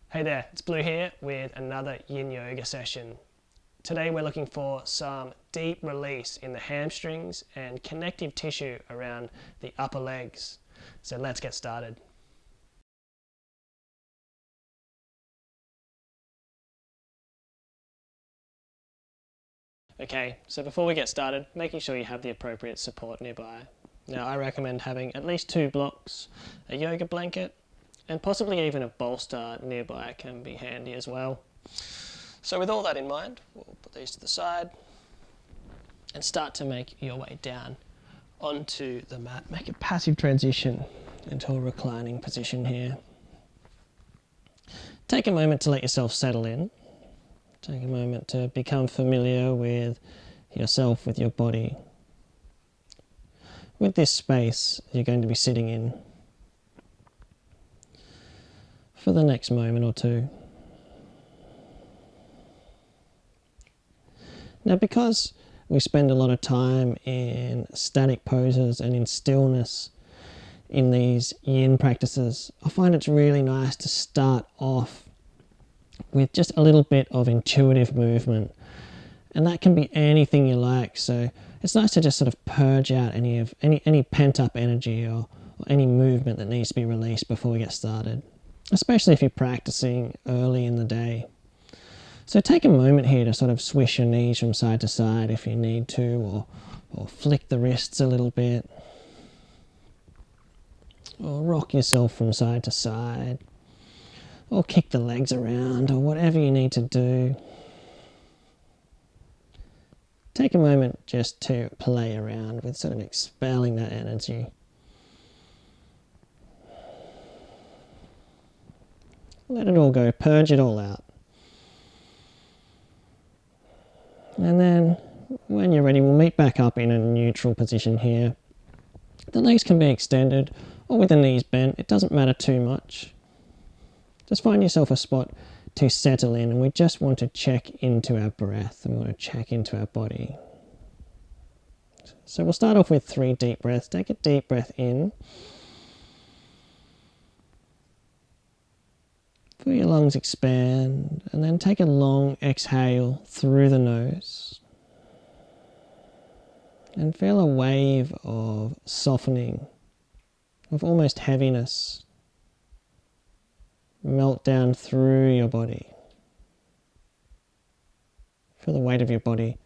Hey there, it's Blue here with another Yin Yoga session. Today we're looking for some deep release in the hamstrings and connective tissue around the upper legs. So let's get started. Okay, so before we get started, making sure you have the appropriate support nearby. Now I recommend having at least 2 blocks, a yoga blanket, and possibly even a bolster nearby can be handy as well. So with all that in mind, we'll put these to the side and start to make your way down onto the mat. Make a passive transition into a reclining position here. Take a moment to let yourself settle in. Take a moment to become familiar with yourself, with your body, with this space you're going to be sitting in for the next moment or two. Now, because we spend a lot of time in static poses and in stillness in these yin practices, I find it's really nice to start off with just a little bit of intuitive movement. And that can be anything you like. So it's nice to just sort of purge out any pent up energy or any movement that needs to be released before we get started, especially if you're practicing early in the day. So take a moment here to sort of swish your knees from side to side if you need to, or flick the wrists a little bit, or rock yourself from side to side, or kick the legs around, or whatever you need to do. Take a moment just to play around with sort of expelling that energy. Let it all go, purge it all out. And then when you're ready, we'll meet back up in a neutral position here. The legs can be extended or with the knees bent. It doesn't matter too much. Just find yourself a spot to settle in, and we just want to check into our breath and we want to check into our body. So we'll start off with 3 deep breaths. Take a deep breath in. Feel your lungs expand, and then take a long exhale through the nose. And feel a wave of softening, of almost heaviness, melt down through your body. Feel the weight of your body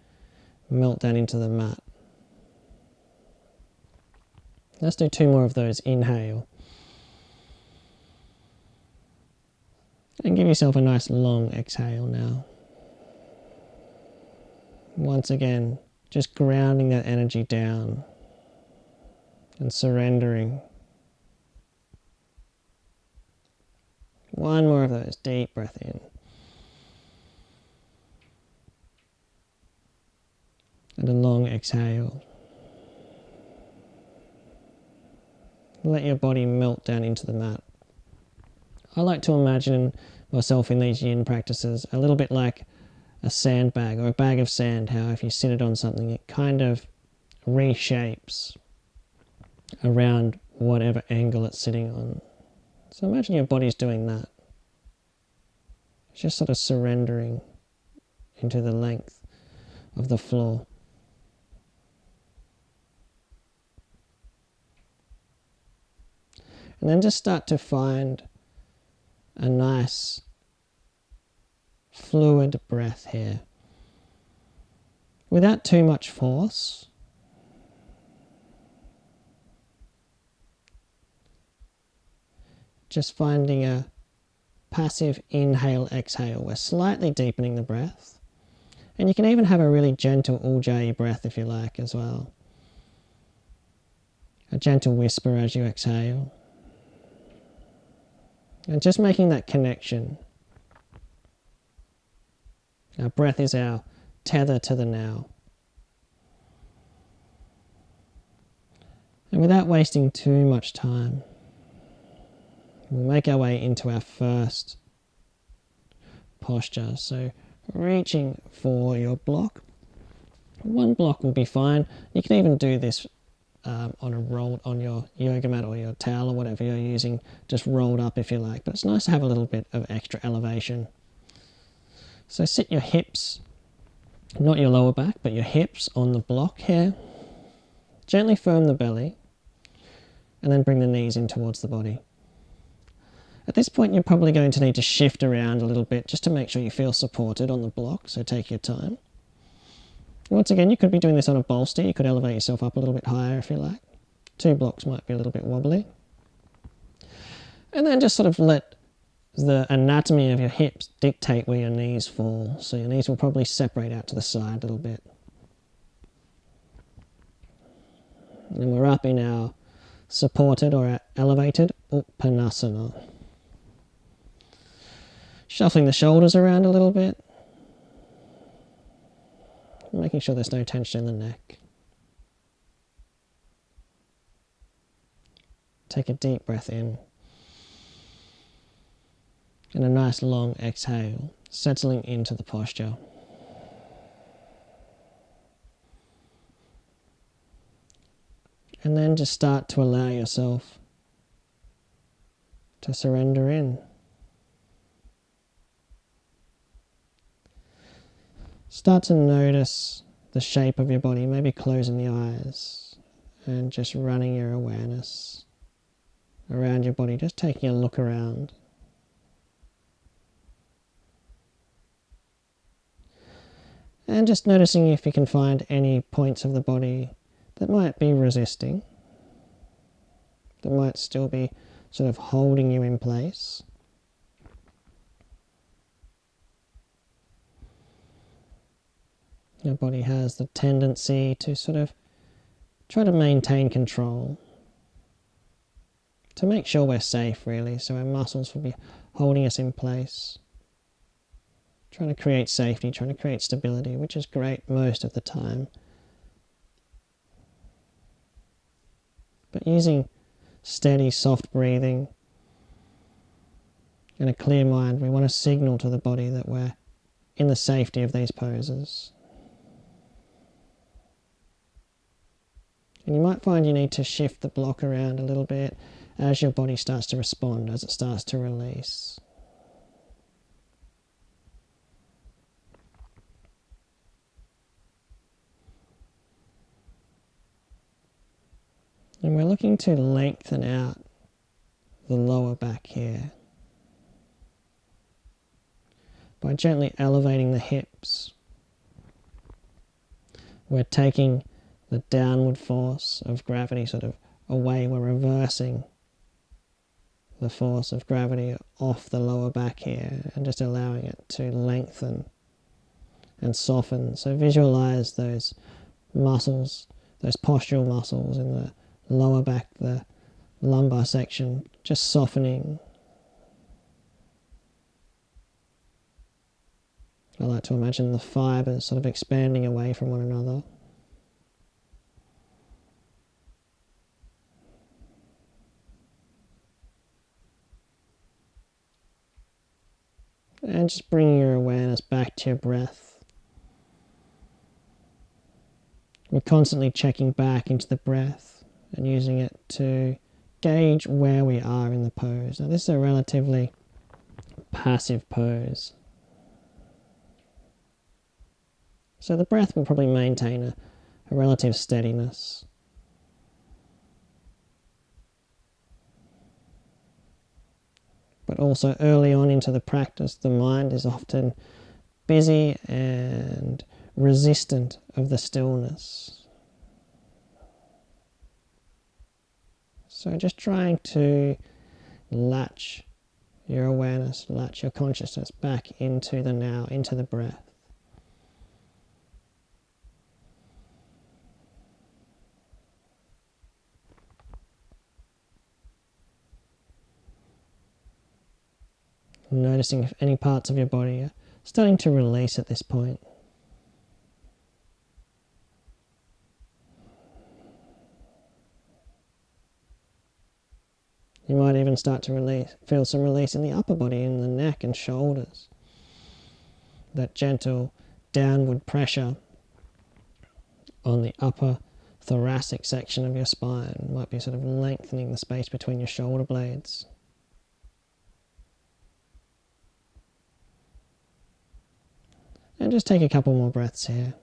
melt down into the mat. Let's do 2 more of those. Inhale. And give yourself a nice long exhale now. Once again, just grounding that energy down and surrendering. 1 more of those. Deep breath in. And a long exhale. Let your body melt down into the mat. I like to imagine myself in these yin practices a little bit like a sandbag or a bag of sand, how if you sit it on something it kind of reshapes around whatever angle it's sitting on. So imagine your body's doing that. It's just sort of surrendering into the length of the floor. And then just start to find a nice fluid breath here, without too much force. Just finding a passive inhale, exhale. We're slightly deepening the breath. And you can even have a really gentle ujjayi breath if you like as well. A gentle whisper as you exhale. And just making that connection. Our breath is our tether to the now. And without wasting too much time, we'll make our way into our first posture. So reaching for your block. 1 block will be fine. You can even do this on your yoga mat or your towel or whatever you're using, just rolled up if you like. But it's nice to have a little bit of extra elevation. So sit your hips, not your lower back, but your hips on the block here. Gently firm the belly, and then bring the knees in towards the body. At this point, you're probably going to need to shift around a little bit just to make sure you feel supported on the block, so take your time. Once again, you could be doing this on a bolster. You could elevate yourself up a little bit higher if you like. 2 blocks might be a little bit wobbly. And then just sort of let the anatomy of your hips dictate where your knees fall. So your knees will probably separate out to the side a little bit. And we're up in our supported or our elevated Uttanasana. Shuffling the shoulders around a little bit. Making sure there's no tension in the neck. Take a deep breath in. And a nice long exhale, settling into the posture. And then just start to allow yourself to surrender in. Start to notice the shape of your body, maybe closing the eyes and just running your awareness around your body, just taking a look around. And just noticing if you can find any points of the body that might be resisting, that might still be sort of holding you in place. Your body has the tendency to sort of try to maintain control, to make sure we're safe really, so our muscles will be holding us in place, trying to create safety, trying to create stability, which is great most of the time. But using steady, soft breathing and a clear mind, we want to signal to the body that we're in the safety of these poses. And you might find you need to shift the block around a little bit as your body starts to respond, as it starts to release. And we're looking to lengthen out the lower back here by gently elevating the hips. We're taking the downward force of gravity sort of away. We're reversing the force of gravity off the lower back here and just allowing it to lengthen and soften. So visualize those muscles, those postural muscles in the lower back, the lumbar section, just softening. I like to imagine the fibers sort of expanding away from one another. And just bringing your awareness back to your breath. We're constantly checking back into the breath and using it to gauge where we are in the pose. Now this is a relatively passive pose, so the breath will probably maintain a relative steadiness. But also early on into the practice, the mind is often busy and resistant of the stillness. So just trying to latch your awareness, latch your consciousness back into the now, into the breath. Noticing if any parts of your body are starting to release at this point. You might even start to feel some release in the upper body, in the neck and shoulders. That gentle downward pressure on the upper thoracic section of your spine. Might be sort of lengthening the space between your shoulder blades. And just take a couple more breaths here.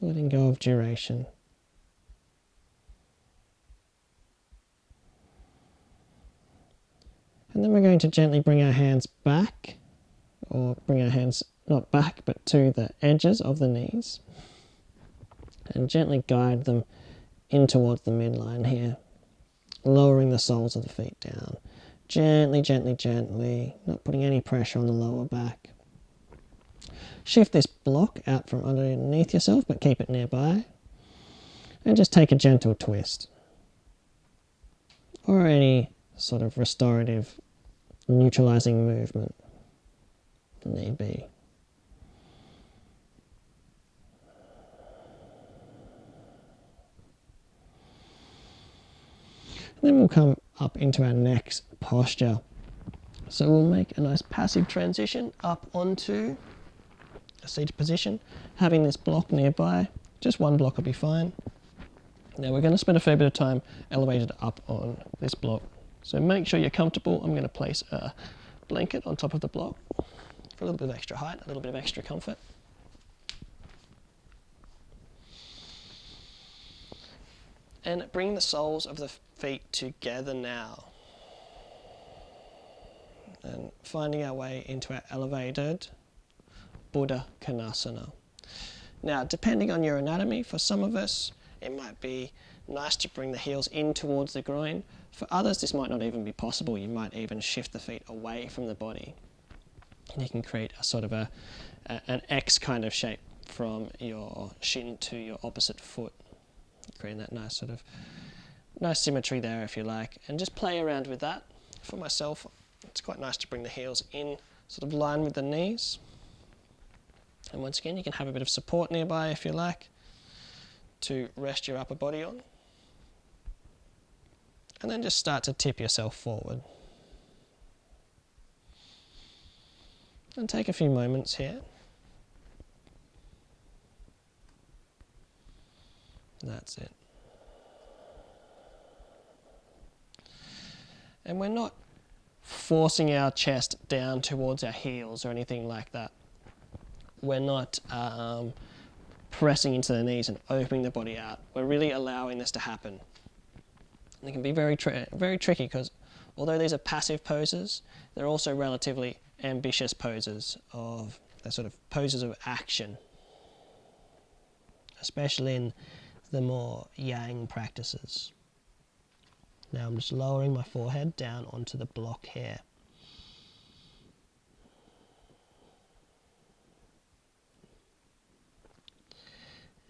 Letting go of duration. And then we're going to gently bring our hands back, or bring our hands not back but to the edges of the knees, and gently guide them in towards the midline here, lowering the soles of the feet down. Gently, gently, gently, not putting any pressure on the lower back. Shift this block out from underneath yourself, but keep it nearby. And just take a gentle twist. Or any sort of restorative, neutralizing movement, if need be. And then we'll come up into our next posture. So we'll make a nice passive transition up onto a seated position, having this block nearby. Just one block will be fine. Now we're going to spend a fair bit of time elevated up on this block. So make sure you're comfortable. I'm going to place a blanket on top of the block for a little bit of extra height, a little bit of extra comfort. And bring the soles of the feet together now. And finding our way into our elevated Buddha Konasana. Now, depending on your anatomy, for some of us, it might be nice to bring the heels in towards the groin. For others, this might not even be possible. You might even shift the feet away from the body. And you can create a sort of an X kind of shape from your shin to your opposite foot. Creating that nice sort of nice symmetry there, if you like. And just play around with that. For myself, it's quite nice to bring the heels in, sort of line with the knees. And once again, you can have a bit of support nearby if you like to rest your upper body on. And then just start to tip yourself forward. And take a few moments here. That's it. And we're not forcing our chest down towards our heels or anything like that. We're not pressing into the knees and opening the body out. We're really allowing this to happen. And it can be very tricky because although these are passive poses, they're also relatively ambitious poses of they're sort of poses of action, especially in the more yang practices. Now I'm just lowering my forehead down onto the block here.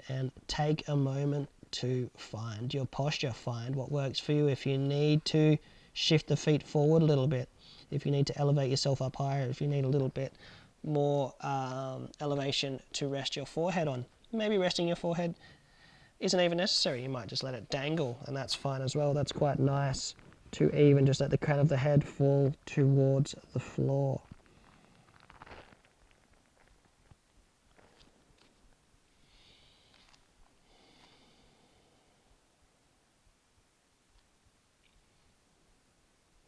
And take a moment to find your posture, find what works for you. If you need to shift the feet forward a little bit, if you need to elevate yourself up higher, if you need a little bit more elevation to rest your forehead on, maybe resting your forehead isn't even necessary. You might just let it dangle, and that's fine as well. That's quite nice to even just let the crown of the head fall towards the floor.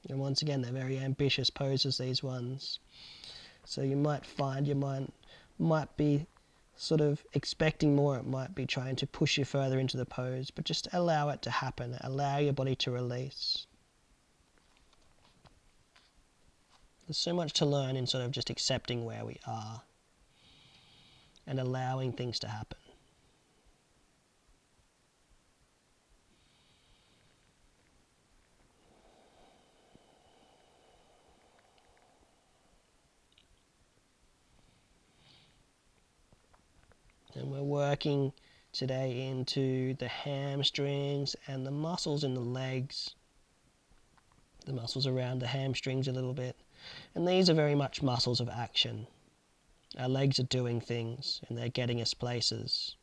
And once again, they're very ambitious poses, these ones. So you might find your mind might be sort of expecting more. It might be trying to push you further into the pose, but just allow it to happen. Allow your body to release. There's so much to learn in sort of just accepting where we are and allowing things to happen. And we're working today into the hamstrings and the muscles in the legs, the muscles around the hamstrings a little bit. And these are very much muscles of action. Our legs are doing things and they're getting us places.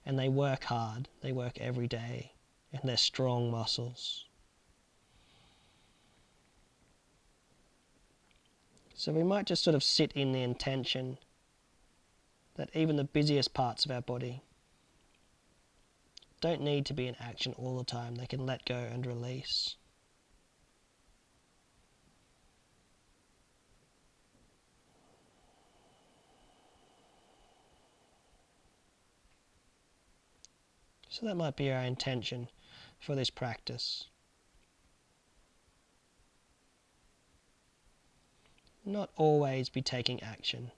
And they work hard, they work every day. and they're strong muscles. So we might just sort of sit in the intention that even the busiest parts of our body don't need to be in action all the time. They can let go and release. So that might be our intention for this practice. Not always be taking action.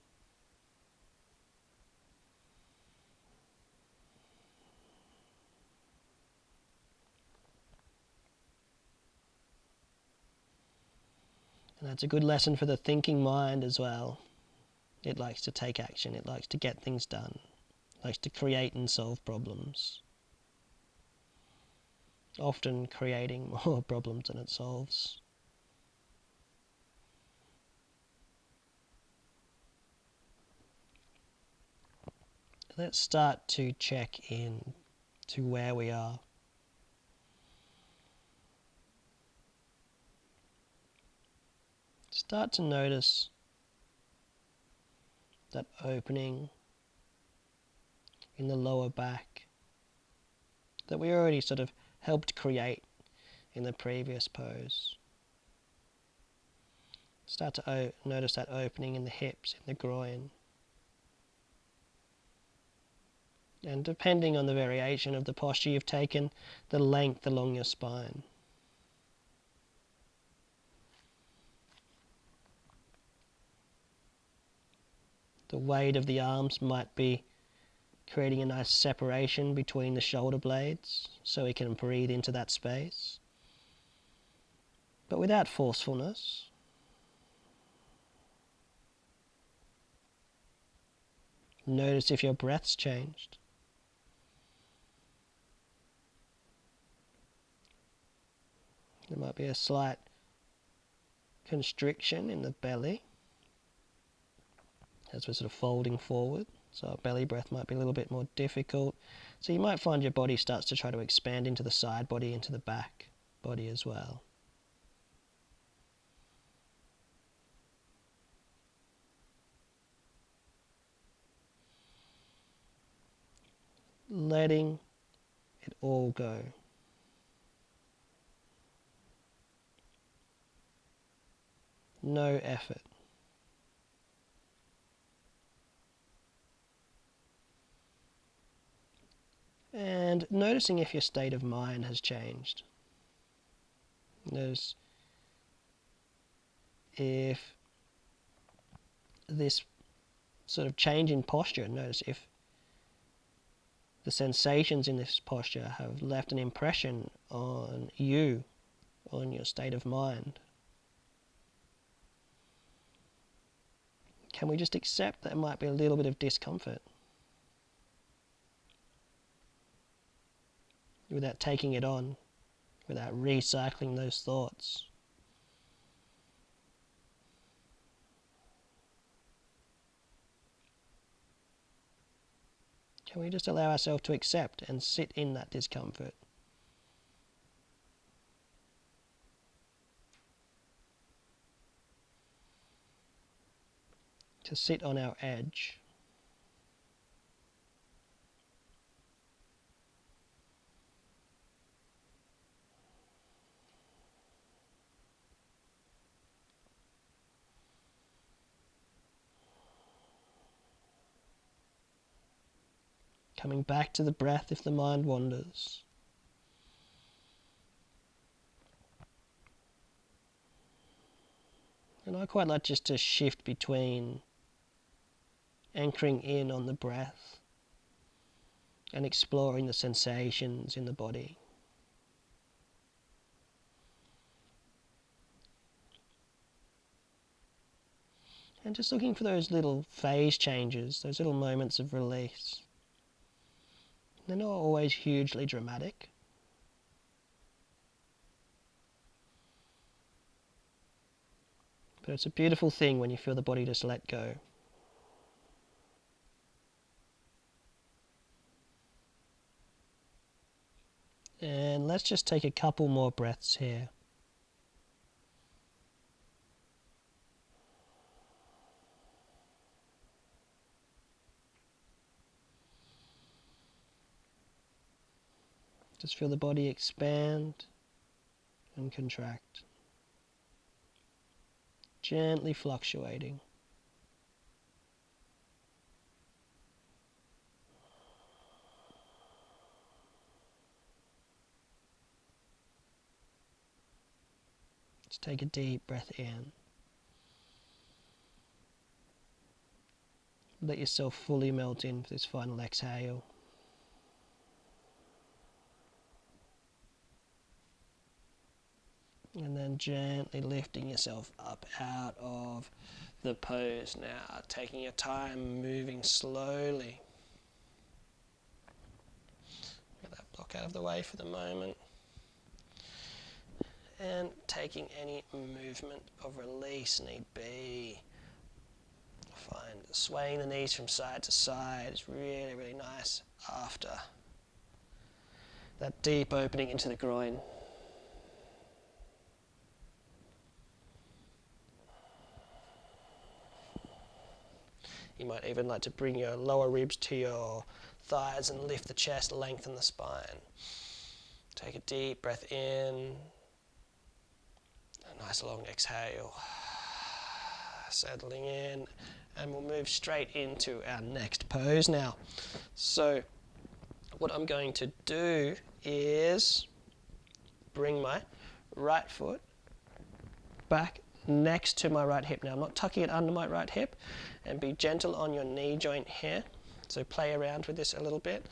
And that's a good lesson for the thinking mind as well. It likes to take action. It likes to get things done. It likes to create and solve problems. Often creating more problems than it solves. Let's start to check in to where we are. Start to notice that opening in the lower back that we already sort of helped create in the previous pose. Start to notice that opening in the hips, in the groin. And depending on the variation of the posture you've taken, the length along your spine. The weight of the arms might be creating a nice separation between the shoulder blades so we can breathe into that space, but without forcefulness. Notice if your breath's changed. There might be a slight constriction in the belly as we're sort of folding forward. So our belly breath might be a little bit more difficult. So you might find your body starts to try to expand into the side body, into the back body as well. Letting it all go. No effort. And noticing if your state of mind has changed. Notice if this sort of change in posture, notice if the sensations in this posture have left an impression on you, on your state of mind. Can we just accept that there might be a little bit of discomfort without taking it on, without recycling those thoughts? Can we just allow ourselves to accept and sit in that discomfort? To sit on our edge. Coming back to the breath if the mind wanders. And I quite like just to shift between anchoring in on the breath and exploring the sensations in the body. And just looking for those little phase changes, those little moments of release. They're not always hugely dramatic. But it's a beautiful thing when you feel the body just let go. And let's just take a couple more breaths here. Just feel the body expand and contract, gently fluctuating. Just take a deep breath in. Let yourself fully melt in for this final exhale. And then gently lifting yourself up out of the pose now, taking your time, moving slowly. Get that block out of the way for the moment. And taking any movement of release need be. Find swaying the knees from side to side is really, really nice after that deep opening into the groin. You might even like to bring your lower ribs to your thighs and lift the chest, lengthen the spine. Take a deep breath in. A nice long exhale. Settling in. And we'll move straight into our next pose now. So what I'm going to do is bring my right foot back next to my right hip. Now I'm not tucking it under my right hip, and be gentle on your knee joint here. So play around with this a little bit.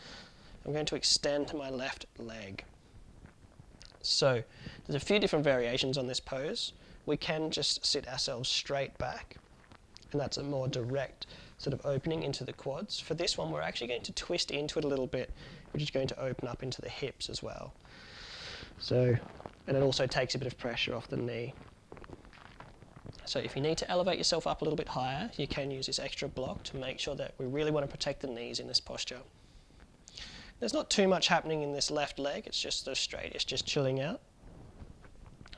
I'm going to extend my left leg. So there's a few different variations on this pose. We can just sit ourselves straight back, and that's a more direct sort of opening into the quads. For this one, we're actually going to twist into it a little bit, which is going to open up into the hips as well. So, and it also takes a bit of pressure off the knee. So if you need to elevate yourself up a little bit higher, you can use this extra block to make sure that we really want to protect the knees in this posture. There's not too much happening in this left leg, it's just so straight, it's just chilling out.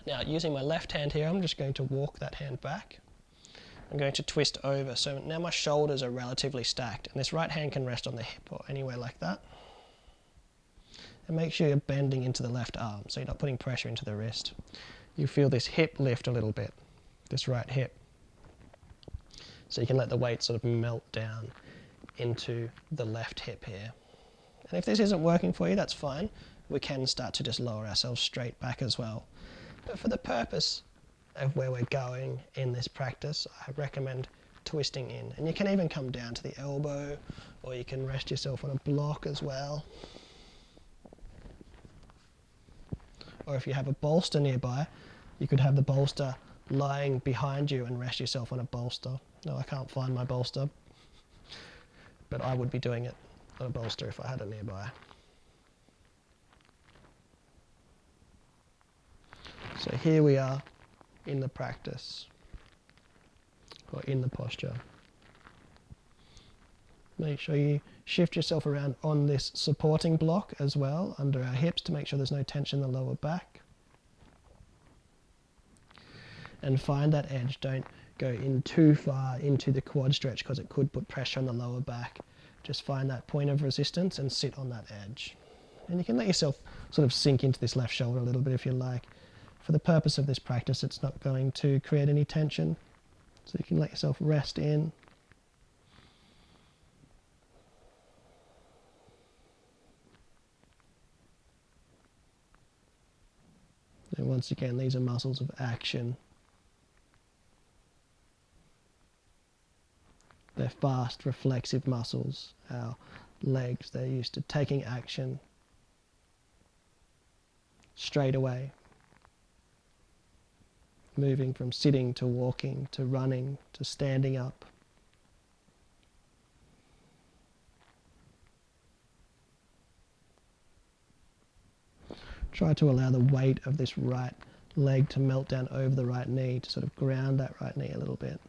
Now using my left hand here, I'm just going to walk that hand back. I'm going to twist over, so now my shoulders are relatively stacked, and this right hand can rest on the hip or anywhere like that. And make sure you're bending into the left arm, so you're not putting pressure into the wrist. You feel this hip lift a little bit, this right hip. So you can let the weight sort of melt down into the left hip here. And if this isn't working for you, that's fine. We can start to just lower ourselves straight back as well. But for the purpose of where we're going in this practice, I recommend twisting in. And you can even come down to the elbow, or you can rest yourself on a block as well. Or if you have a bolster nearby, you could have the bolster lying behind you and rest yourself on a bolster. No, I can't find my bolster, but I would be doing it on a bolster if I had it nearby. So here we are in the practice, or in the posture. Make sure you shift yourself around on this supporting block as well, under our hips, to make sure there's no tension in the lower back. And find that edge. Don't go in too far into the quad stretch, because it could put pressure on the lower back. Just find that point of resistance and sit on that edge. And you can let yourself sort of sink into this left shoulder a little bit if you like. For the purpose of this practice, it's not going to create any tension. So you can let yourself rest in. And once again, these are muscles of action. They're fast, reflexive muscles. Our legs, they're used to taking action straight away. Moving from sitting to walking to running to standing up. Try to allow the weight of this right leg to melt down over the right knee, to sort of ground that right knee a little bit.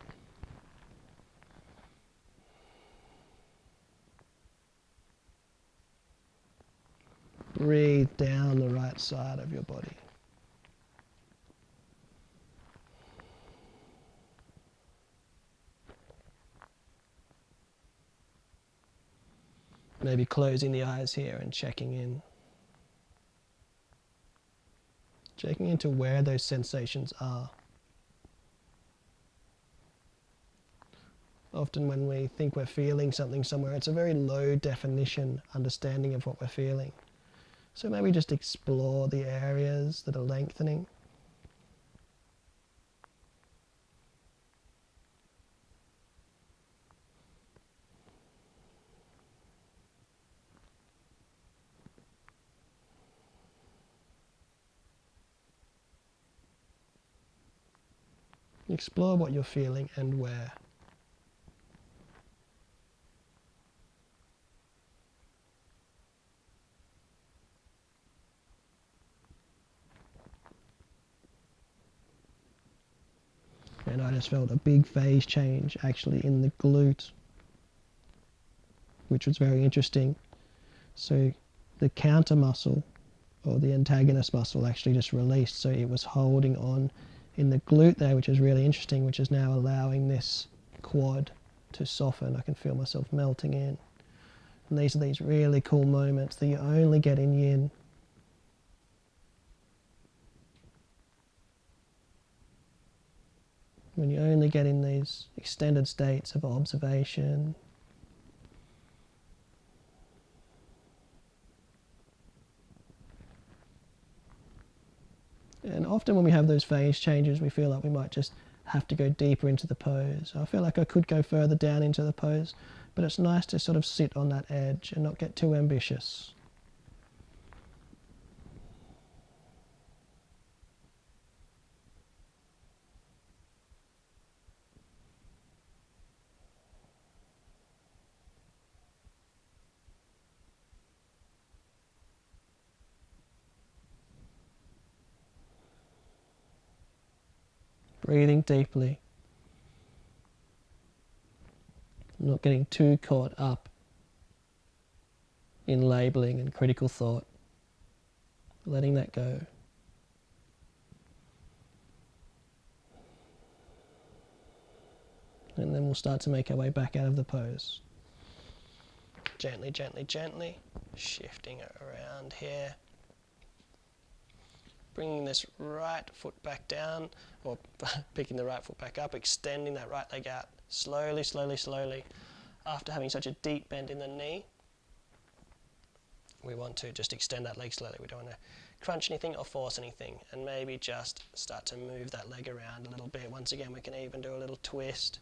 Breathe down the right side of your body. Maybe closing the eyes here and checking in. Checking into where those sensations are. Often when we think we're feeling something somewhere, it's a very low definition understanding of what we're feeling. So maybe just explore the areas that are lengthening. Explore what you're feeling and where. And I just felt a big phase change actually in the glute, which was very interesting. So the counter muscle or the antagonist muscle actually just released, so it was holding on in the glute there, which is really interesting, which is now allowing this quad to soften. I can feel myself melting in. And these are these really cool moments that you only get in yin. When you only get in these extended states of observation. And often when we have those phase changes, we feel like we might just have to go deeper into the pose. I feel like I could go further down into the pose, but it's nice to sort of sit on that edge and not get too ambitious. Breathing deeply. Not getting too caught up in labeling and critical thought. Letting that go. And then we'll start to make our way back out of the pose. Gently, gently, gently. Shifting it around here. Bringing this right foot back down, or picking the right foot back up, extending that right leg out slowly, slowly, slowly. After having such a deep bend in the knee, we want to just extend that leg slowly. We don't want to crunch anything or force anything, and maybe just start to move that leg around a little bit. Once again, we can even do a little twist.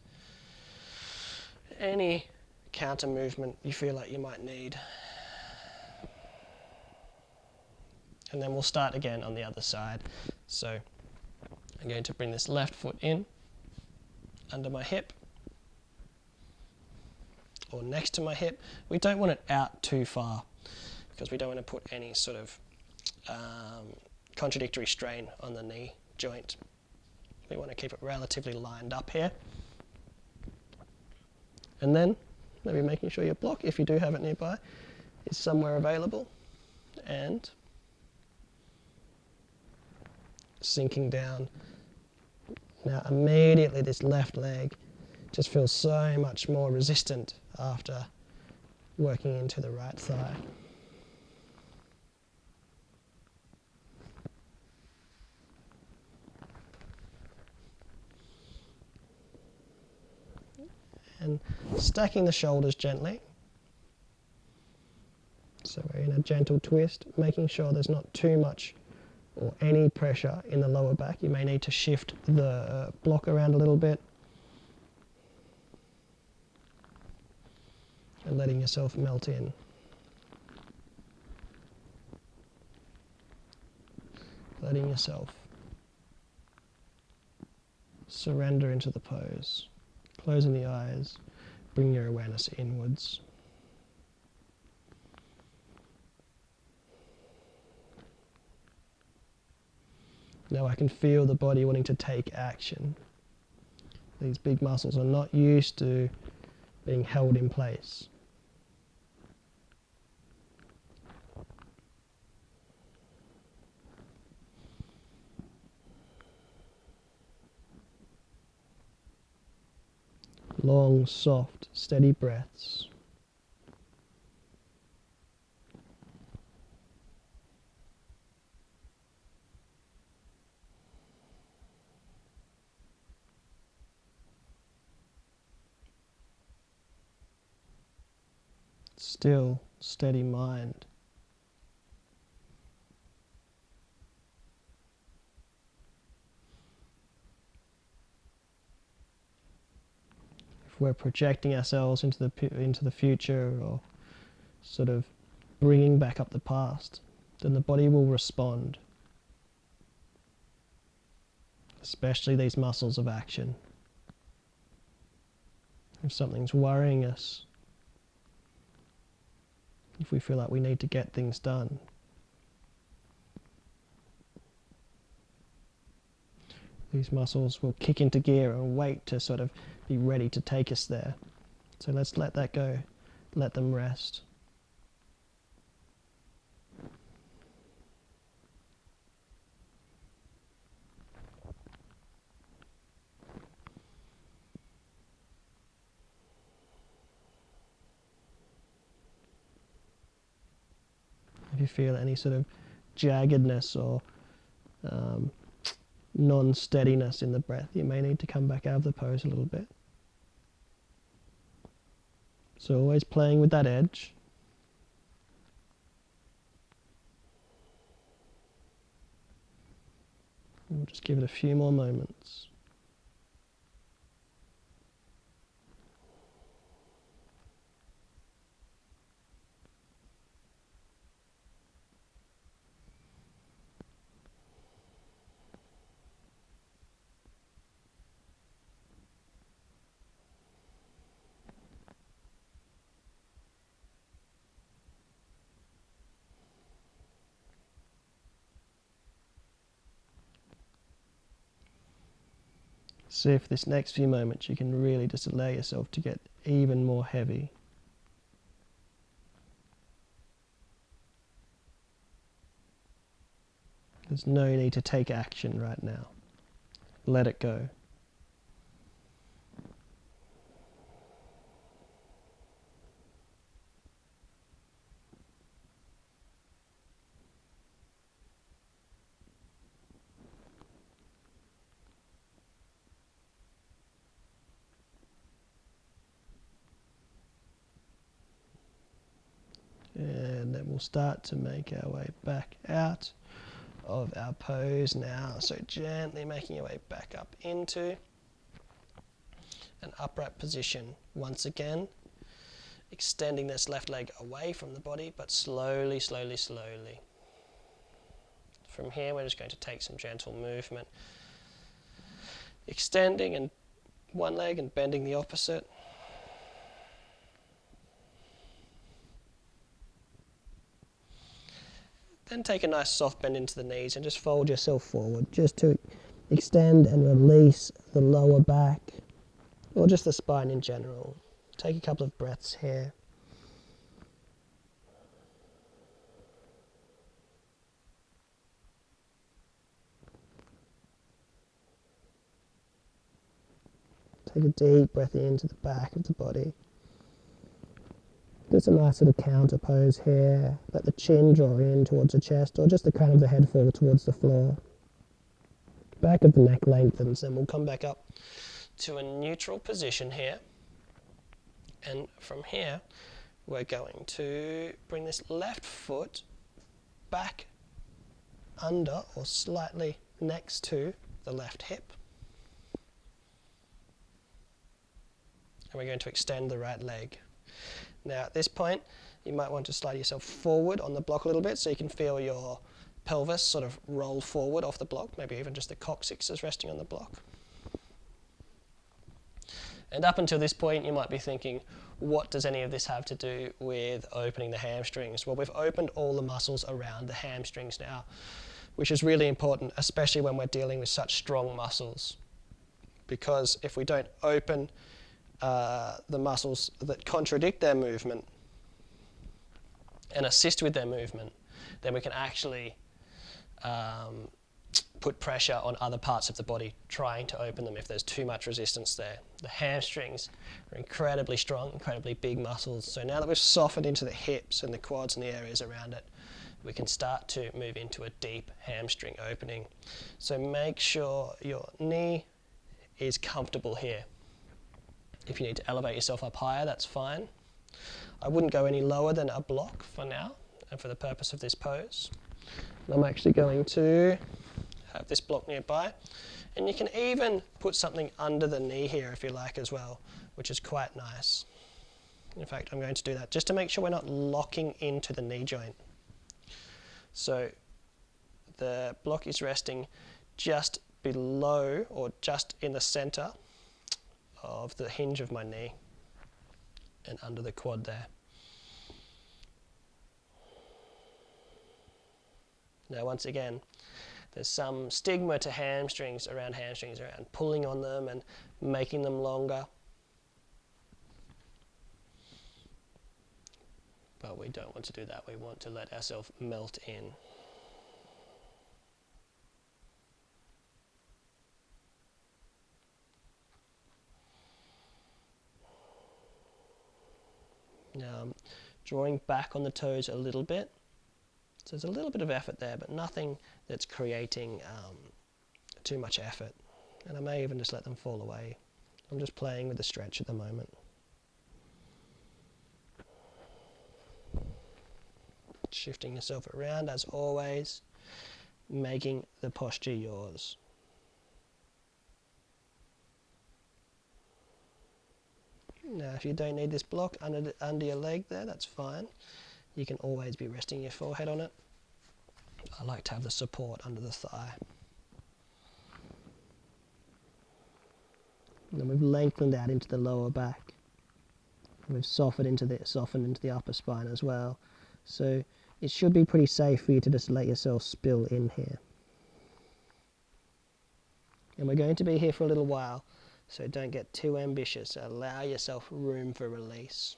Any counter movement you feel like you might need. And then we'll start again on the other side. So I'm going to bring this left foot in under my hip or next to my hip. We don't want it out too far because we don't want to put any sort of contradictory strain on the knee joint. We want to keep it relatively lined up here. And then maybe making sure your block, if you do have it nearby, is somewhere available, and sinking down. Now immediately this left leg just feels so much more resistant after working into the right thigh. And stacking the shoulders gently. So we're in a gentle twist, making sure there's not too much or any pressure in the lower back. You may need to shift the block around a little bit. And letting yourself melt in. Letting yourself surrender into the pose. Closing the eyes, bring your awareness inwards. Now I can feel the body wanting to take action. These big muscles are not used to being held in place. long, soft, steady breaths. Still, steady mind. If we're projecting ourselves into the future, or sort of bringing back up the past, then the body will respond. Especially these muscles of action. If something's worrying us, if we feel like we need to get things done, these muscles will kick into gear and wait to sort of be ready to take us there. So let's let that go, let them rest. If you feel any sort of jaggedness or non-steadiness in the breath, you may need to come back out of the pose a little bit. So always playing with that edge. We'll just give it a few more moments. See if this next few moments you can really just allow yourself to get even more heavy. There's no need to take action right now. Let it go. And then we'll start to make our way back out of our pose now. So gently making your way back up into an upright position. Once again, extending this left leg away from the body, but slowly, slowly, slowly. From here, we're just going to take some gentle movement. Extending and one leg and bending the opposite. Then take a nice soft bend into the knees and just fold yourself forward, just to extend and release the lower back, or just the spine in general. Take a couple of breaths here. Take a deep breath into the back of the body. Just a nice sort of counter pose here. Let the chin draw in towards the chest, or just the crown of the head fall towards the floor. Back of the neck lengthens, and we'll come back up to a neutral position here. And from here, we're going to bring this left foot back under or slightly next to the left hip. And we're going to extend the right leg. Now at this point, you might want to slide yourself forward on the block a little bit so you can feel your pelvis sort of roll forward off the block, maybe even just the coccyx resting on the block. And up until this point, you might be thinking, what does any of this have to do with opening the hamstrings? Well, we've opened all the muscles around the hamstrings now, which is really important, especially when we're dealing with such strong muscles. Because if we don't open the muscles that contradict their movement and assist with their movement, then we can actually put pressure on other parts of the body, trying to open them if there's too much resistance there. The hamstrings are incredibly strong, incredibly big muscles. So now that we've softened into the hips and the quads and the areas around it, we can start to move into a deep hamstring opening. So make sure your knee is comfortable here. If you need to elevate yourself up higher, that's fine. I wouldn't go any lower than a block for now and for the purpose of this pose. I'm actually going to have this block nearby, and you can even put something under the knee here if you like as well, which is quite nice. In fact, I'm going to do that just to make sure we're not locking into the knee joint. So the block is resting just below or just in the center of the hinge of my knee and under the quad there. Now once again, there's some stigma to hamstrings, around pulling on them and making them longer. But we don't want to do that. We want to let ourselves melt in. Now I'm drawing back on the toes a little bit. So there's a little bit of effort there, but nothing that's creating too much effort. And I may even just let them fall away. I'm just playing with the stretch at the moment. Shifting yourself around as always, making the posture yours. Now if you don't need this block under your leg there, that's fine. You can always be resting your forehead on it. I like to have the support under the thigh. And then we've lengthened out into the lower back. And we've softened into the upper spine as well. So it should be pretty safe for you to just let yourself spill in here. And we're going to be here for a little while, so don't get too ambitious. Allow yourself room for release.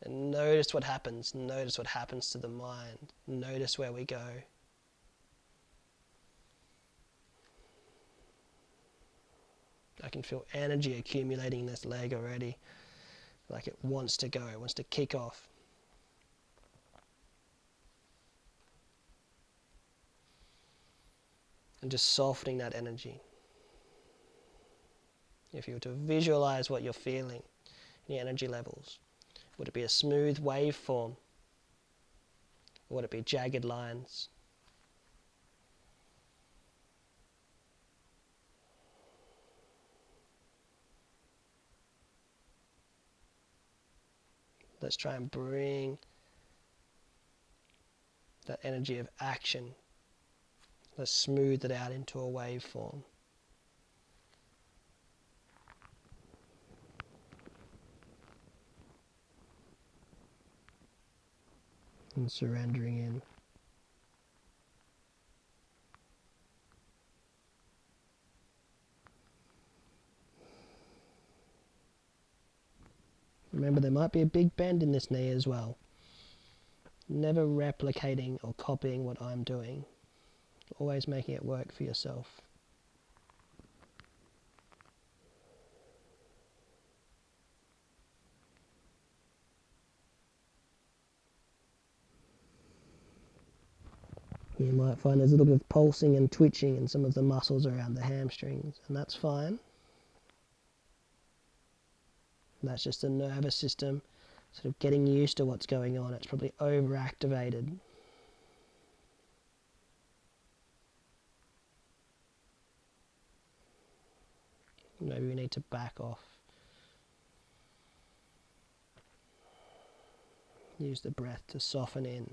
And notice what happens. Notice what happens to the mind. Notice where we go. I can feel energy accumulating in this leg already. Like it wants to go, it wants to kick off. And just softening that energy. If you were to visualize what you're feeling, the energy levels, would it be a smooth waveform? Or would it be jagged lines? Let's try and bring that energy of action. Let's smooth it out into a waveform. And surrendering in. Remember, there might be a big bend in this knee as well. Never replicating or copying what I'm doing. Always making it work for yourself. You might find there's a little bit of pulsing and twitching in some of the muscles around the hamstrings, and that's fine. That's just the nervous system sort of getting used to what's going on. It's probably overactivated. Maybe we need to back off. Use the breath to soften in.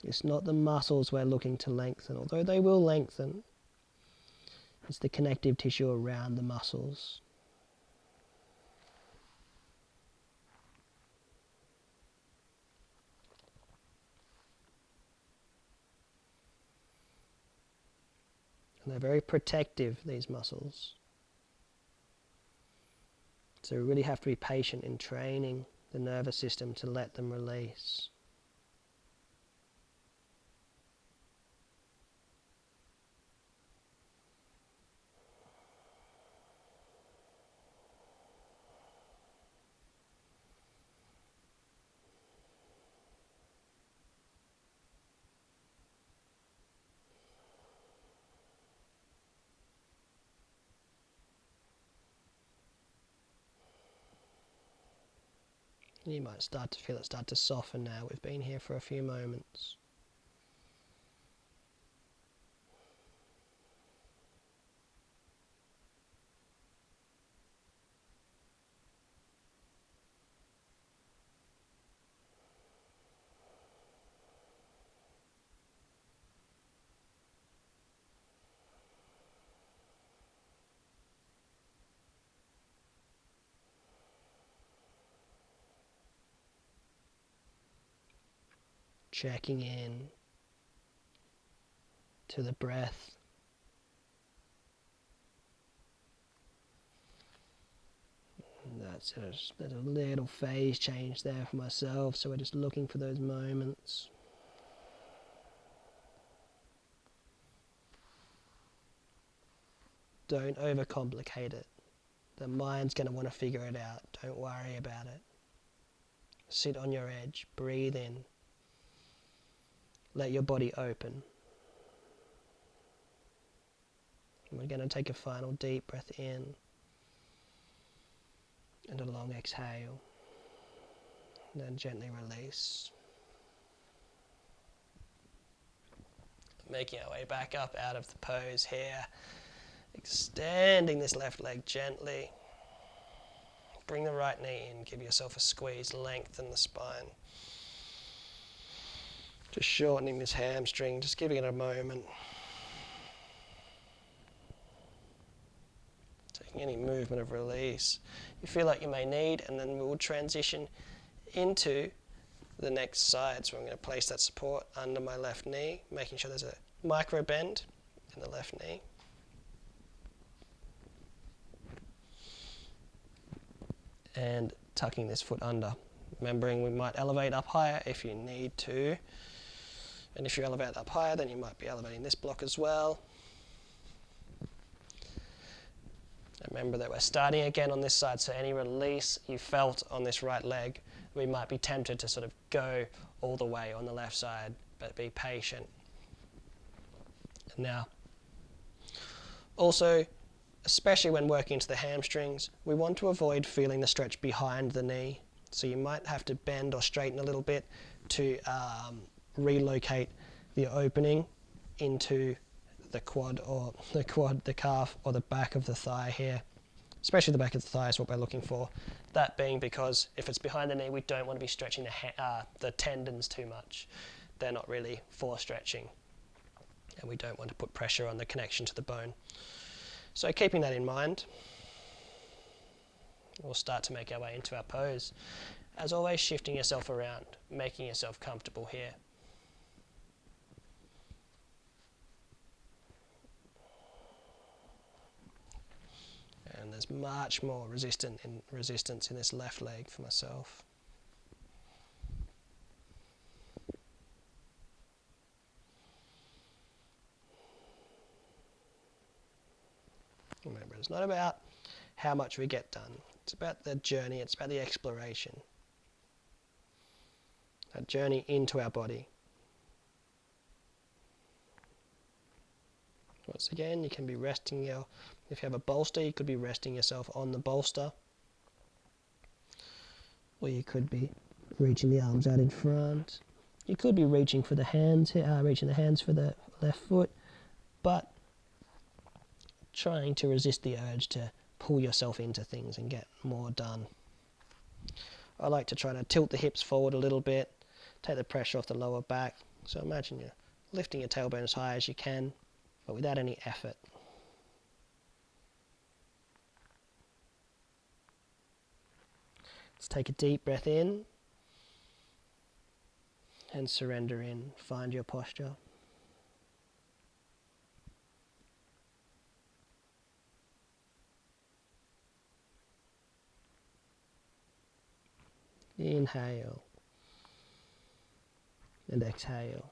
It's not the muscles we're looking to lengthen, although they will lengthen. It's the connective tissue around the muscles. And they're very protective, these muscles. So we really have to be patient in training the nervous system to let them release. You might start to feel it start to soften now. We've been here for a few moments. Checking in to the breath. And that's there's a little phase change there for myself, so we're just looking for those moments. Don't overcomplicate it. The mind's going to want to figure it out. Don't worry about it. Sit on your edge, breathe in. Let your body open. And we're going to take a final deep breath in and a long exhale. And then gently release. Making our way back up out of the pose here. Extending this left leg gently. Bring the right knee in. Give yourself a squeeze. Lengthen the spine. Just shortening this hamstring, just giving it a moment. Taking any movement of release you feel like you may need, and then we'll transition into the next side. So I'm going to place that support under my left knee, making sure there's a micro bend in the left knee. And tucking this foot under. Remembering we might elevate up higher if you need to. And if you elevate up higher, then you might be elevating this block as well. Remember that we're starting again on this side, so any release you felt on this right leg, we might be tempted to sort of go all the way on the left side, but be patient. Now, also, especially when working into the hamstrings, we want to avoid feeling the stretch behind the knee. So you might have to bend or straighten a little bit to relocate the opening into the quad or the calf or the back of the thigh here. Especially the back of the thigh is what we're looking for. That being because if it's behind the knee, we don't want to be stretching the tendons too much. They're not really for stretching. And we don't want to put pressure on the connection to the bone. So keeping that in mind, we'll start to make our way into our pose. As always, shifting yourself around, making yourself comfortable here. And there's much more resistance in this left leg for myself. Remember, it's not about how much we get done. It's about the journey, it's about the exploration. That journey into our body. Once again, you can be resting if you have a bolster, you could be resting yourself on the bolster. Or you could be reaching the arms out in front. You could be reaching for the hands, reaching the hands for the left foot, but trying to resist the urge to pull yourself into things and get more done. I like to try to tilt the hips forward a little bit, take the pressure off the lower back. So imagine you're lifting your tailbone as high as you can, but without any effort. Let's take a deep breath in and surrender in. Find your posture. Inhale and exhale.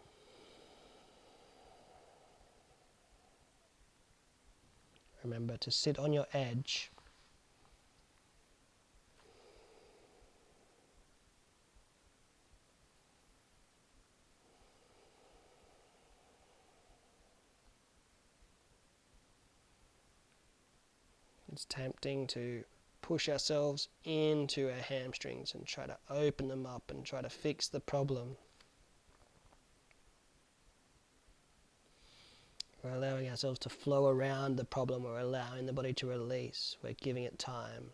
Remember to sit on your edge. It's tempting to push ourselves into our hamstrings and try to open them up and try to fix the problem. We're allowing ourselves to flow around the problem. We're allowing the body to release. We're giving it time.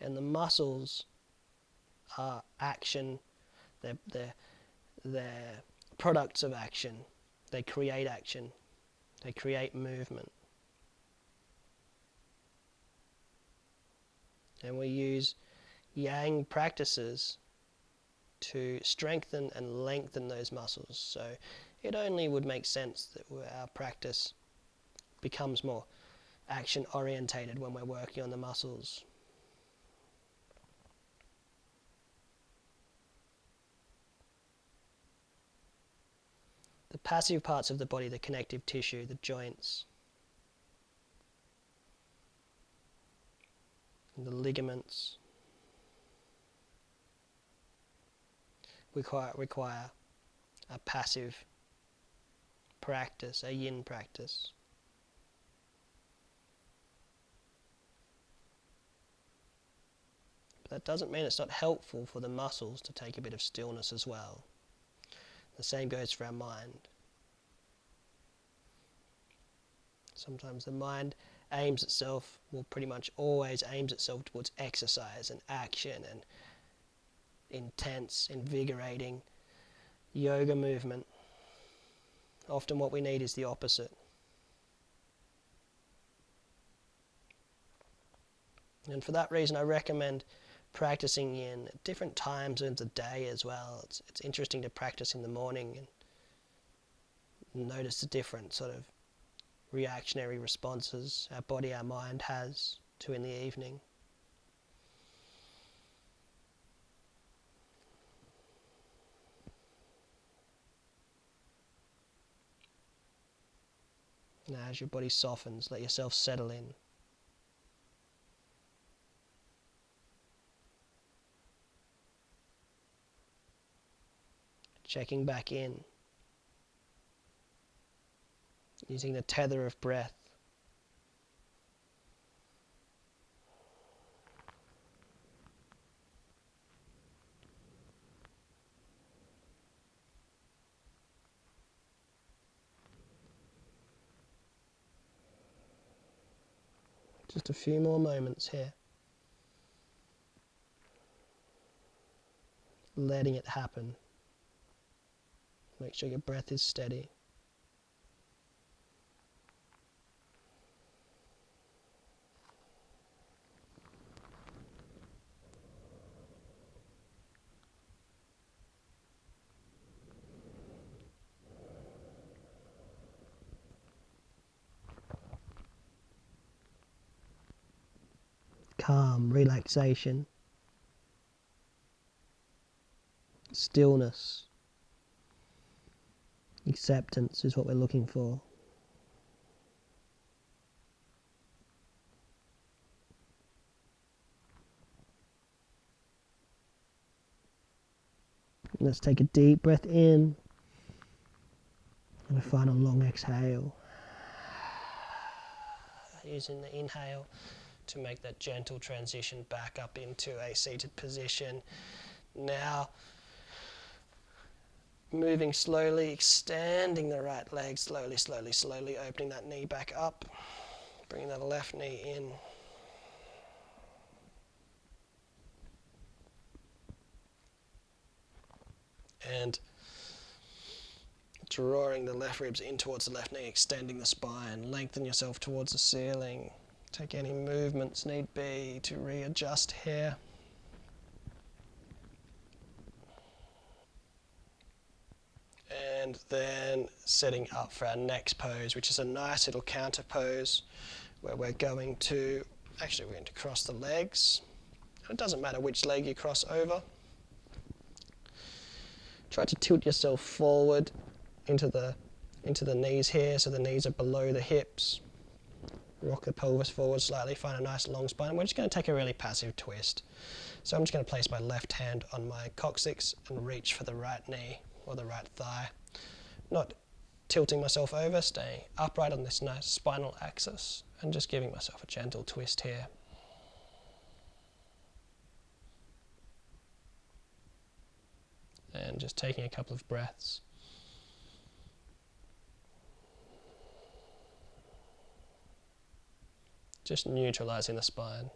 And the muscles are action. They're products of action. They create action. They create movement. And we use yang practices to strengthen and lengthen those muscles. So it only would make sense that our practice becomes more action orientated when we're working on the muscles. The passive parts of the body, the connective tissue, the joints, and the ligaments, require a passive practice, a yin practice. But that doesn't mean it's not helpful for the muscles to take a bit of stillness as well. The same goes for our mind. Sometimes the mind aims itself, well, pretty much always aims itself towards exercise and action and intense, invigorating yoga movement. Often what we need is the opposite. And for that reason I recommend practicing yin at different times of the day as well. It's interesting to practice in the morning and notice the different sort of reactionary responses our body, our mind has to in the evening. Now as your body softens, let yourself settle in. Checking back in, using the tether of breath. Just a few more moments here. Letting it happen. Make sure your breath is steady. Calm, relaxation, stillness, acceptance is what we're looking for. Let's take a deep breath in and a final long exhale. Using the inhale to make that gentle transition back up into a seated position. Now, moving slowly, extending the right leg, slowly, opening that knee back up, bringing that left knee in. And drawing the left ribs in towards the left knee, extending the spine, lengthen yourself towards the ceiling. Take any movements need be to readjust here. And And then setting up for our next pose, which is a nice little counter pose where we're going to cross the legs. It doesn't matter which leg you cross over. Try to tilt yourself forward into the knees here, so the knees are below the hips. Rock the pelvis forward slightly, find a nice long spine. We're just going to take a really passive twist. So I'm just going to place my left hand on my coccyx and reach for the right knee or the right thigh. Not tilting myself over, staying upright on this nice spinal axis and just giving myself a gentle twist here. And just taking a couple of breaths. Just neutralizing the spine.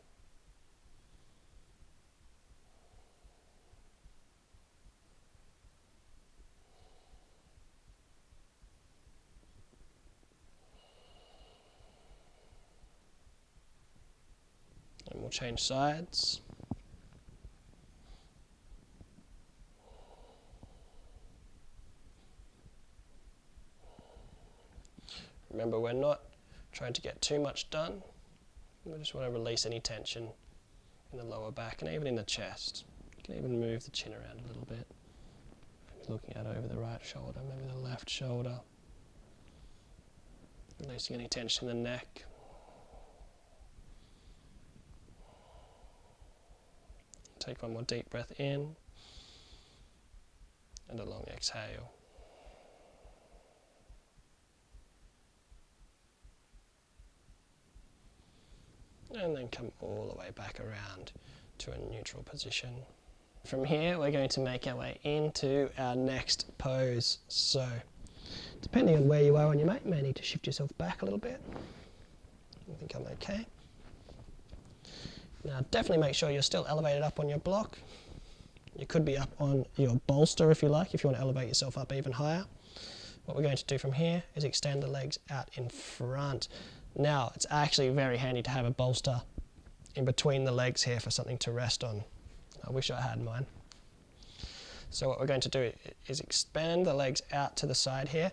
And we'll change sides. Remember, we're not trying to get too much done. We just want to release any tension in the lower back and even in the chest. You can even move the chin around a little bit. Maybe looking out over the right shoulder, maybe the left shoulder. Releasing any tension in the neck. Take one more deep breath in and a long exhale. And then come all the way back around to a neutral position. From here, we're going to make our way into our next pose. So, depending on where you are on your mat, you may need to shift yourself back a little bit. I think I'm okay. Now, definitely make sure you're still elevated up on your block. You could be up on your bolster if you like, if you want to elevate yourself up even higher. What we're going to do from here is extend the legs out in front. Now, it's actually very handy to have a bolster in between the legs here for something to rest on. I wish I had mine. So what we're going to do is expand the legs out to the side here,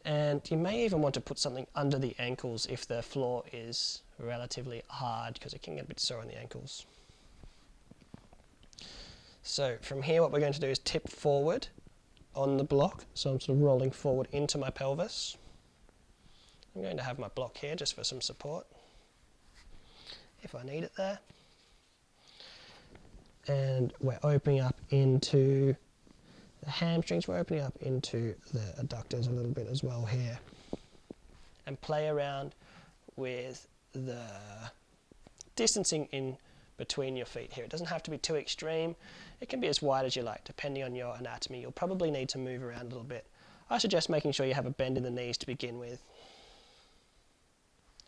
and you may even want to put something under the ankles if the floor is relatively hard, because it can get a bit sore on the ankles. So from here, what we're going to do is tip forward on the block, so I'm sort of rolling forward into my pelvis. I'm going to have my block here just for some support, if I need it there. And we're opening up into the hamstrings, we're opening up into the adductors a little bit as well here. And play around with the distancing in between your feet here. It doesn't have to be too extreme. It can be as wide as you like, depending on your anatomy. You'll probably need to move around a little bit. I suggest making sure you have a bend in the knees to begin with.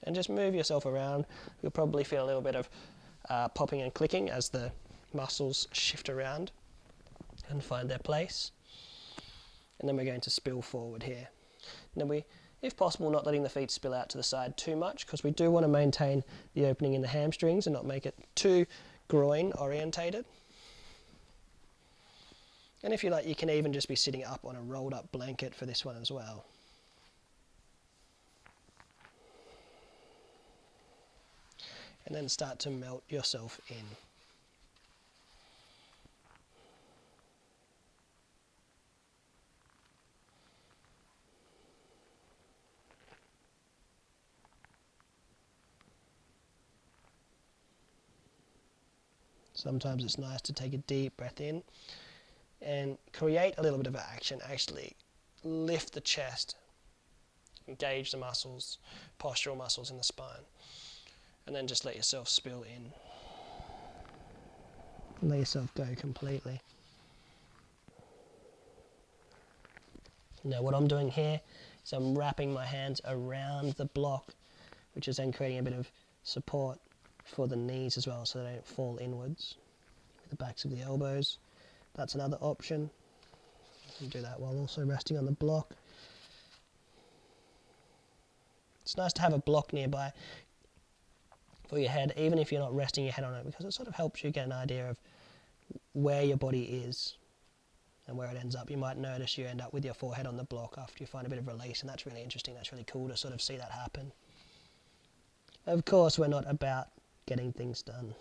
And just move yourself around. You'll probably feel a little bit of popping and clicking as the muscles shift around and find their place. And then we're going to spill forward here. And then we, if possible, not letting the feet spill out to the side too much, because we do want to maintain the opening in the hamstrings and not make it too groin orientated. And if you like, you can even just be sitting up on a rolled up blanket for this one as well. And then start to melt yourself in. Sometimes it's nice to take a deep breath in and create a little bit of action. Actually lift the chest, engage the muscles, postural muscles in the spine. And then just let yourself spill in. Let yourself go completely. Now what I'm doing here is I'm wrapping my hands around the block, which is then creating a bit of support for the knees as well, so they don't fall inwards. The backs of the elbows. That's another option. You can do that while also resting on the block. It's nice to have a block nearby for your head, even if you're not resting your head on it, because it sort of helps you get an idea of where your body is and where it ends up. You might notice you end up with your forehead on the block after you find a bit of release, and that's really interesting. That's really cool to sort of see that happen. Of course, we're not about getting things done.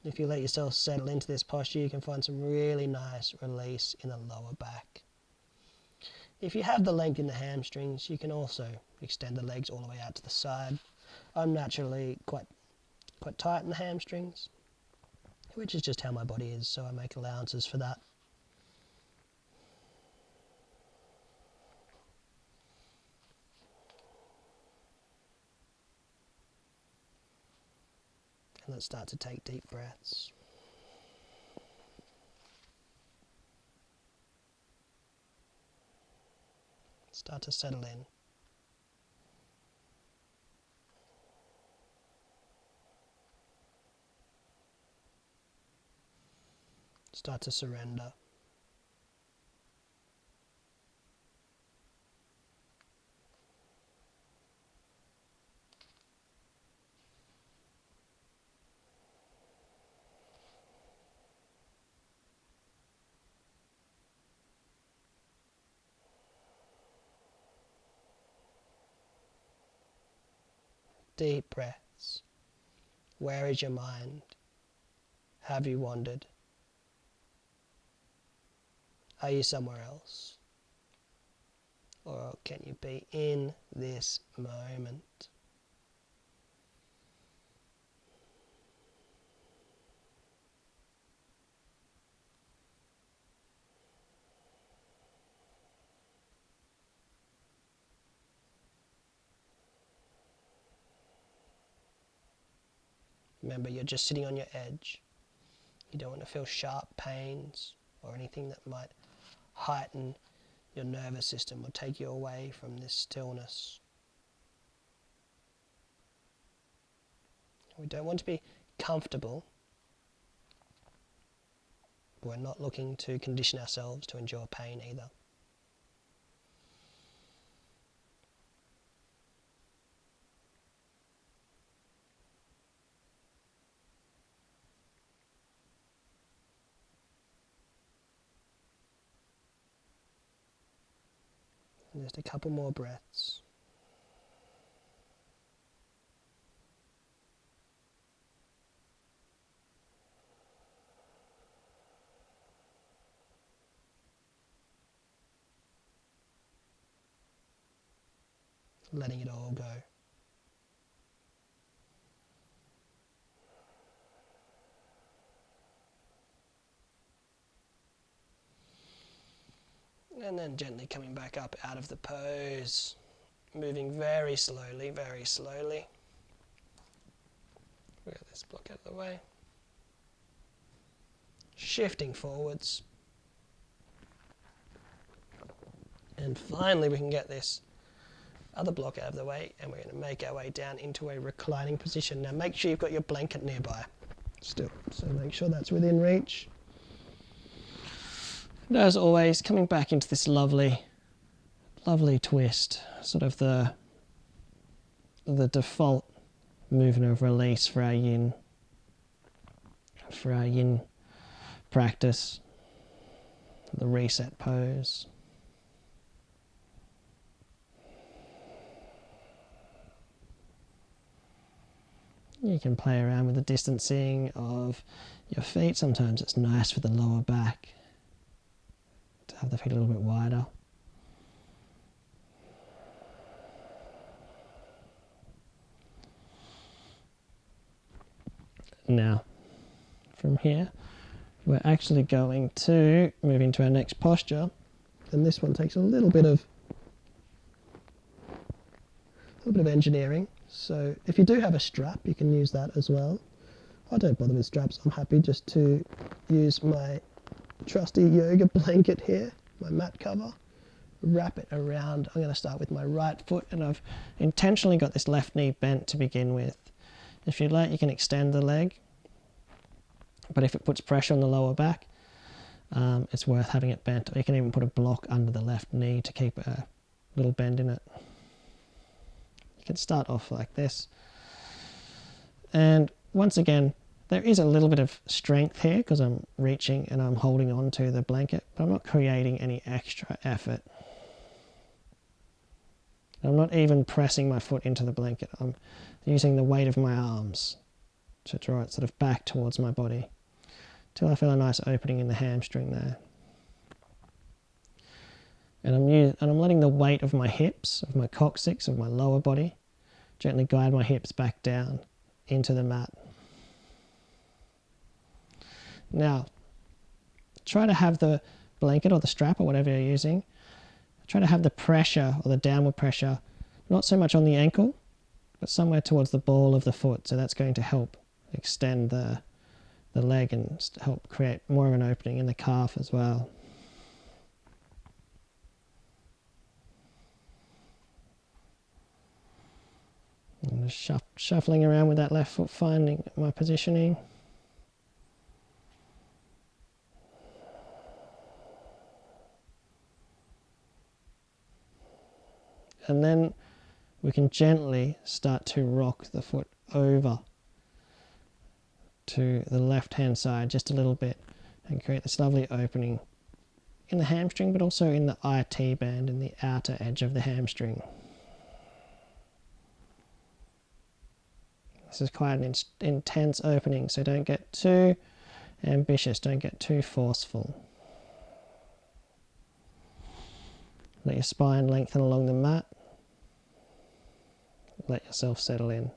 If you let yourself settle into this posture, you can find some really nice release in the lower back. If you have the length in the hamstrings, you can also extend the legs all the way out to the side. I'm naturally quite tight in the hamstrings, which is just how my body is, so I make allowances for that. And let's start to take deep breaths. Start to settle in. Start to surrender. Deep breaths. Where is your mind? Have you wandered? Are you somewhere else? Or can you be in this moment? Remember, you're just sitting on your edge. You don't want to feel sharp pains or anything that might heighten your nervous system or take you away from this stillness. We don't want to be comfortable, but we're not looking to condition ourselves to endure pain either. And just a couple more breaths. Letting it all go. And then gently coming back up out of the pose, moving very slowly, very slowly. We'll get this block out of the way. Shifting forwards. And finally we can get this other block out of the way, and we're going to make our way down into a reclining position. Now make sure you've got your blanket nearby still, so make sure that's within reach. And as always, coming back into this lovely twist, sort of the default movement of release for our yin practice, the reset pose. You can play around with the distancing of your feet. Sometimes it's nice for the lower back to have the feet a little bit wider. Now, from here, we're actually going to move into our next posture, and this one takes a little bit of engineering. So if you do have a strap, you can use that as well. I don't bother with straps. I'm happy just to use my trusty yoga blanket here, my mat cover, wrap it around. I'm going to start with my right foot, and I've intentionally got this left knee bent to begin with. If you like, you can extend the leg, but if it puts pressure on the lower back, it's worth having it bent. Or you can even put a block under the left knee to keep a little bend in it. You can start off like this. And once again, there is a little bit of strength here because I'm reaching and I'm holding on to the blanket, but I'm not creating any extra effort. I'm not even pressing my foot into the blanket. I'm using the weight of my arms to draw it sort of back towards my body till I feel a nice opening in the hamstring there. And I'm letting the weight of my hips, of my coccyx, of my lower body, gently guide my hips back down into the mat. Now, try to have the blanket or the strap or whatever you're using, try to have the pressure or the downward pressure not so much on the ankle, but somewhere towards the ball of the foot. So that's going to help extend the leg and help create more of an opening in the calf as well. And just shuffling around with that left foot, finding my positioning. And then we can gently start to rock the foot over to the left hand side just a little bit and create this lovely opening in the hamstring, but also in the IT band, in the outer edge of the hamstring. This is quite an intense opening, so don't get too ambitious, don't get too forceful. Let your spine lengthen along the mat. Let yourself settle in.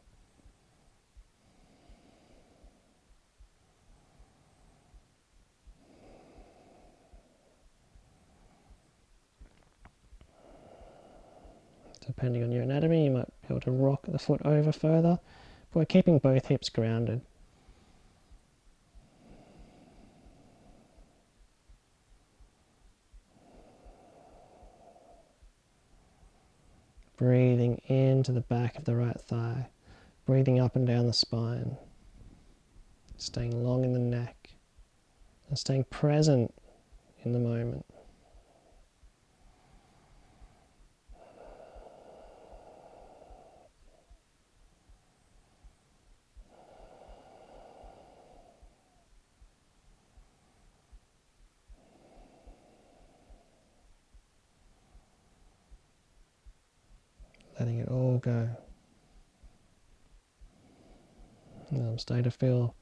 Depending on your anatomy, you might be able to rock the foot over further, but we're keeping both hips grounded. Breathing into the back of the right thigh, breathing up and down the spine, staying long in the neck, and staying present in the moment. Letting it all go. And I'm starting to feel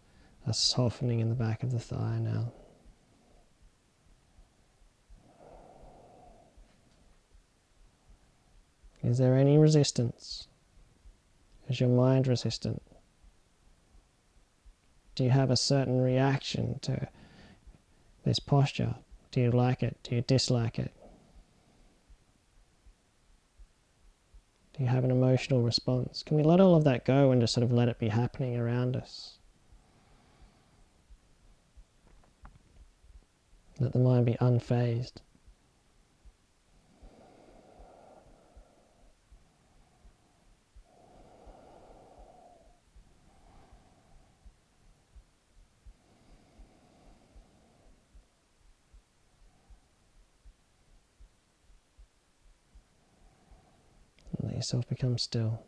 a softening in the back of the thigh now. Is there any resistance? Is your mind resistant? Do you have a certain reaction to this posture? Do you like it? Do you dislike it? Do you have an emotional response? Can we let all of that go and just sort of let it be happening around us? Let the mind be unfazed. Let yourself become still.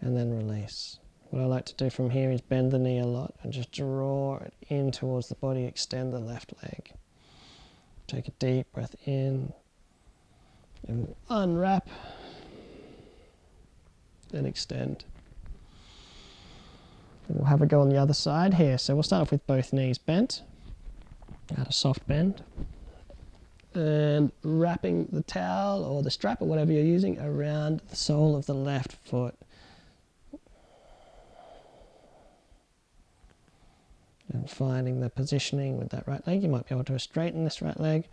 And then release. What I like to do from here is bend the knee a lot and just draw it in towards the body, extend the left leg. Take a deep breath in and unwrap and extend. And we'll have a go on the other side here. So we'll start off with both knees bent at a soft bend. And wrapping the towel or the strap or whatever you're using around the sole of the left foot. And finding the positioning with that right leg. You might be able to straighten this right leg.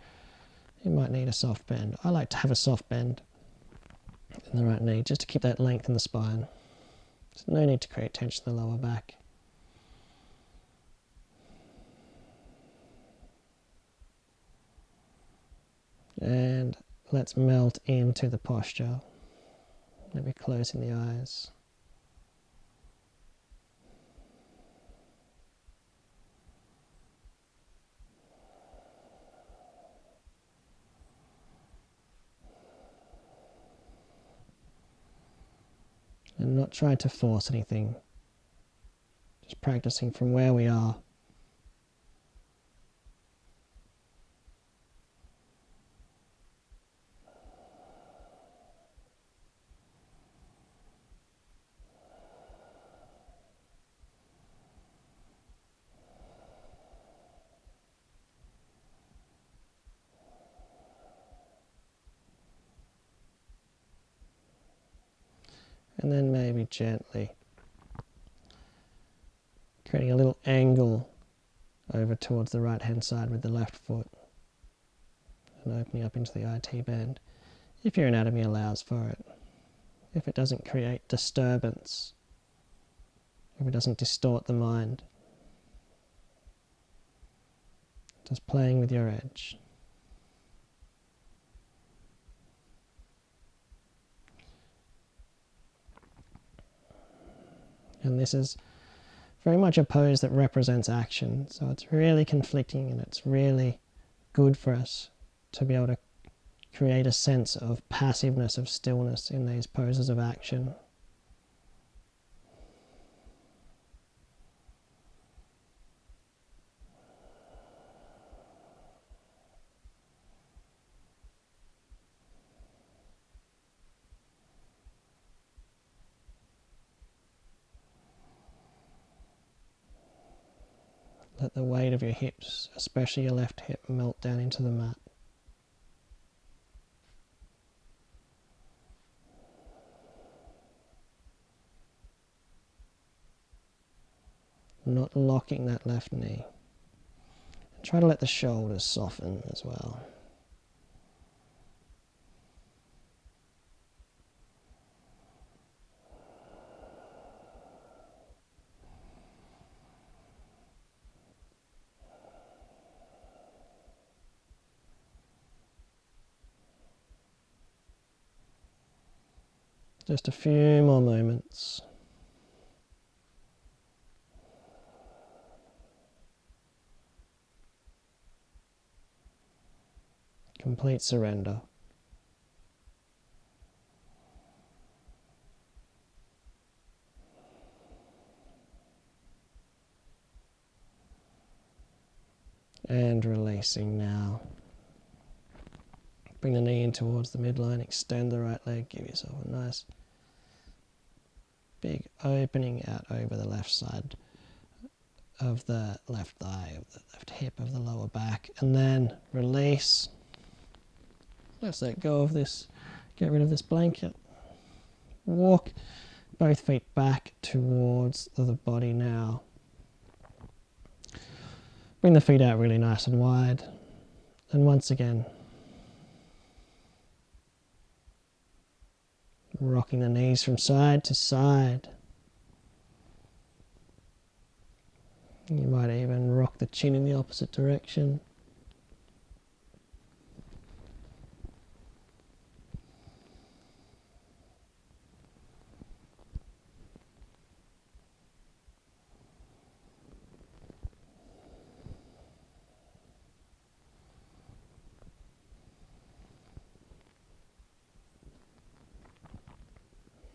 You might need a soft bend. I like to have a soft bend in the right knee just to keep that length in the spine. There's no need to create tension in the lower back. And let's melt into the posture. Maybe closing the eyes. And not trying to force anything. Just practicing from where we are. And then maybe gently creating a little angle over towards the right hand side with the left foot and opening up into the IT band if your anatomy allows for it. If it doesn't create disturbance, if it doesn't distort the mind. Just playing with your edge. And this is very much a pose that represents action. So it's really conflicting, and it's really good for us to be able to create a sense of passiveness, of stillness in these poses of action. Let the weight of your hips, especially your left hip, melt down into the mat. Not locking that left knee. And try to let the shoulders soften as well. Just a few more moments. Complete surrender. And releasing now. Bring the knee in towards the midline, extend the right leg, give yourself a nice big opening out over the left side of the left thigh, of the left hip, of the lower back, and then release. Let's let go of this, get rid of this blanket. Walk both feet back towards the body now. Bring the feet out really nice and wide. And once again, rocking the knees from side to side. You might even rock the chin in the opposite direction.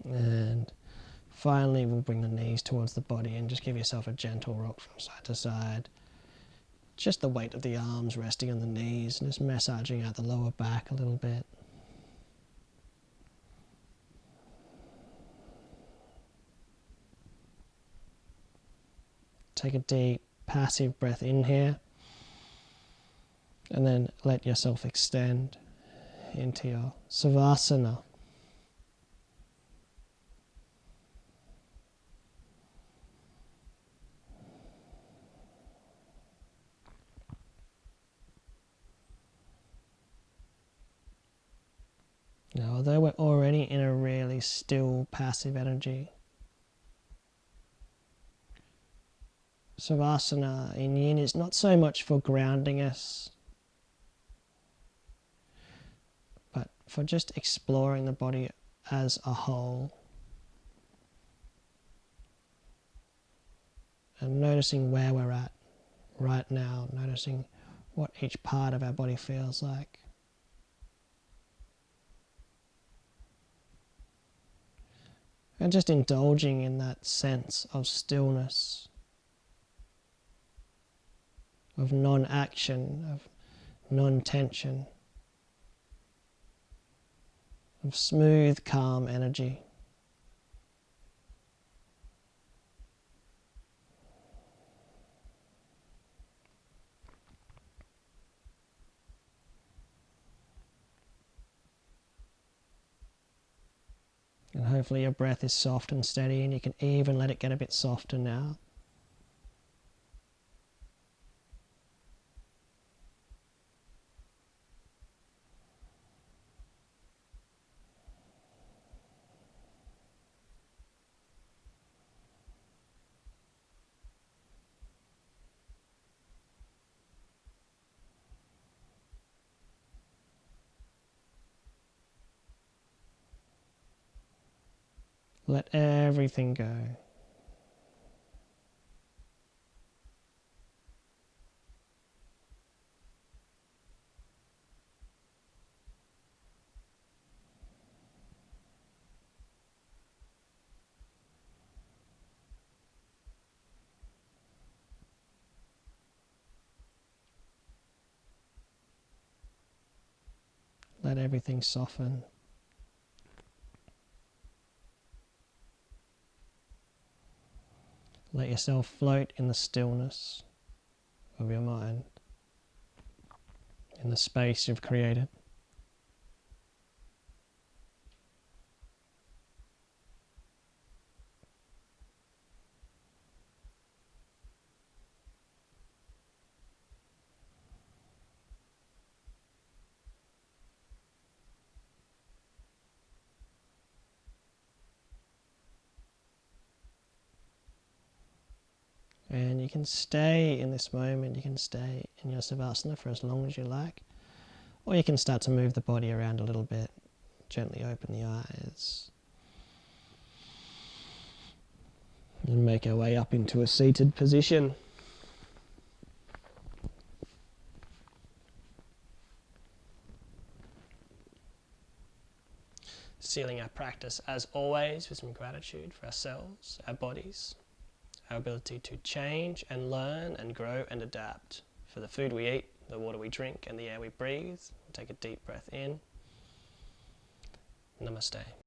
And finally, we'll bring the knees towards the body and just give yourself a gentle rock from side to side. Just the weight of the arms resting on the knees and just massaging out the lower back a little bit. Take a deep, passive breath in here. And then let yourself extend into your Savasana. Now, although we're already in a really still, passive energy, Savasana in Yin is not so much for grounding us, but for just exploring the body as a whole and noticing where we're at right now, noticing what each part of our body feels like. And just indulging in that sense of stillness, of non-action, of non-tension, of smooth, calm energy. And hopefully your breath is soft and steady, and you can even let it get a bit softer now. Let everything go. Let everything soften. Let yourself float in the stillness of your mind, in the space you've created. And you can stay in this moment, you can stay in your Savasana for as long as you like, or you can start to move the body around a little bit. Gently open the eyes. And make our way up into a seated position. Sealing our practice, as always, with some gratitude for ourselves, our bodies, our ability to change and learn and grow and adapt, for the food we eat, the water we drink, and the air we breathe. Take a deep breath in. Namaste.